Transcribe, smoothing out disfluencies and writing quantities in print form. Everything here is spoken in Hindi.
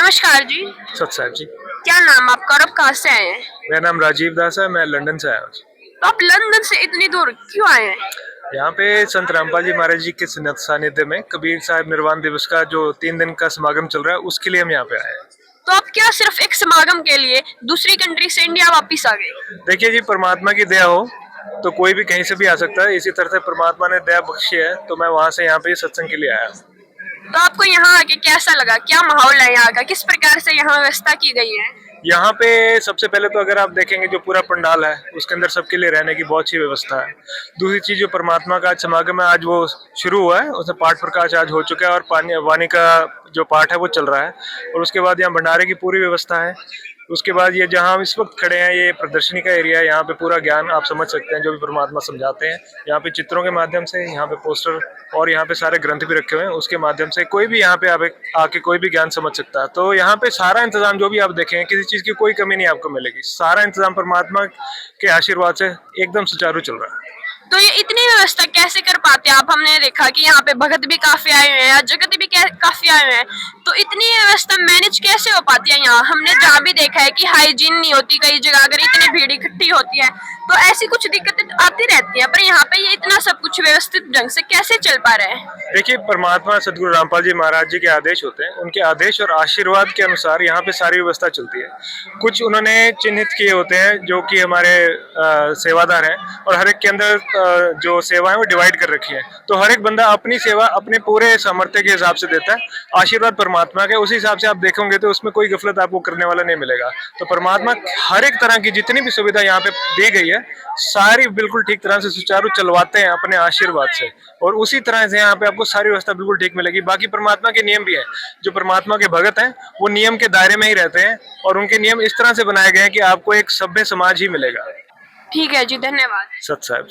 नमस्कार जी। सत साहब जी। क्या नाम आपका और आप कहाँ से आए हैं? मेरा नाम राजीव दास है, मैं लंदन से आया हूँ। तो आप लंदन से इतनी दूर क्यों आए हैं? यहाँ पे संत रामपाल जी महाराज जी के सानिध्य में कबीर साहब निर्वाण दिवस का जो 3 दिन का समागम चल रहा है, उसके लिए हम यहाँ पे आए हैं। तो आप क्या सिर्फ एक समागम के लिए दूसरी कंट्री से इंडिया वापिस आ गए? देखिए जी, परमात्मा की दया हो तो कोई भी कहीं से भी आ सकता है। इसी तरह से परमात्मा ने दया बख्शी है, तो मैं वहाँ से यहाँ पे सत्संग के लिए आया हूँ। तो आपको यहाँ आके कैसा लगा? क्या माहौल है यहाँ का? किस प्रकार से यहाँ व्यवस्था की गई है? यहाँ पे सबसे पहले तो अगर आप देखेंगे जो पूरा पंडाल है उसके अंदर सबके लिए रहने की बहुत अच्छी व्यवस्था है। दूसरी चीज, जो परमात्मा का आज समागम है, आज वो शुरू हुआ है, उसमें पाठ प्रकाश आज हो चुका है और पानी वाणी का जो पाठ है वो चल रहा है। और उसके बाद यहाँ भंडारे की पूरी व्यवस्था है। उसके बाद ये जहाँ हम इस वक्त खड़े हैं, ये प्रदर्शनी का एरिया है। यहाँ पे पूरा ज्ञान आप समझ सकते हैं जो भी परमात्मा समझाते हैं। यहाँ पे चित्रों के माध्यम से, यहाँ पे पोस्टर और यहाँ पे सारे ग्रंथ भी रखे हुए हैं, उसके माध्यम से कोई भी यहाँ पे आके कोई भी ज्ञान समझ सकता है। तो यहाँ पे सारा इंतजाम जो भी आप देखें, किसी चीज की कोई कमी नहीं आपको मिलेगी। सारा इंतजाम परमात्मा के आशीर्वाद से एकदम सुचारू चल रहा है। तो ये इतनी व्यवस्था कैसे कर पाते हैं आप? हमने देखा कि यहाँ पे भगत भी काफी आए हुए हैं, जगत भी काफी आए हुए हैं, तो इतनी व्यवस्था मैनेज कैसे हो पाती है यहाँ? हमने जहाँ भी देखा है कि हाइजीन नहीं होती कई जगह, अगर इतनी भीड़ इकट्ठी होती है तो ऐसी कुछ दिक्कतें आती रहती है, पर यहाँ पे ये इतना सब कुछ व्यवस्थित ढंग से कैसे चल पा रहा है? देखिए, परमात्मा सदगुरु रामपाल जी महाराज जी के आदेश होते हैं। उनके आदेश और आशीर्वाद के अनुसार यहाँ पे सारी व्यवस्था चलती है। कुछ उन्होंने चिन्हित किए होते हैं जो कि हमारे सेवादार हैं, और हर एक के अंदर जो सेवा है वो डिवाइड कर रखी है। तो हर एक बंदा अपनी सेवा अपने पूरे सामर्थ्य के हिसाब से देता है। आशीर्वाद परमात्मा के, उसी हिसाब से आप देखोगे तो उसमें कोई गफलत आपको करने वाला नहीं मिलेगा। तो परमात्मा हर एक तरह की जितनी भी सुविधा यहाँ पे दी गई है, सारी बिल्कुल ठीक तरह से सुचारू चलवाते हैं अपने आशीर्वाद से। और उसी तरह से यहाँ पे आपको सारी व्यवस्था बिल्कुल ठीक मिलेगी। बाकी परमात्मा के नियम भी है। जो परमात्मा के भगत हैं वो नियम के दायरे में ही रहते हैं, और उनके नियम इस तरह से बनाए गए हैं कि आपको एक सभ्य समाज ही मिलेगा। ठीक है जी, धन्यवाद। सत साहब।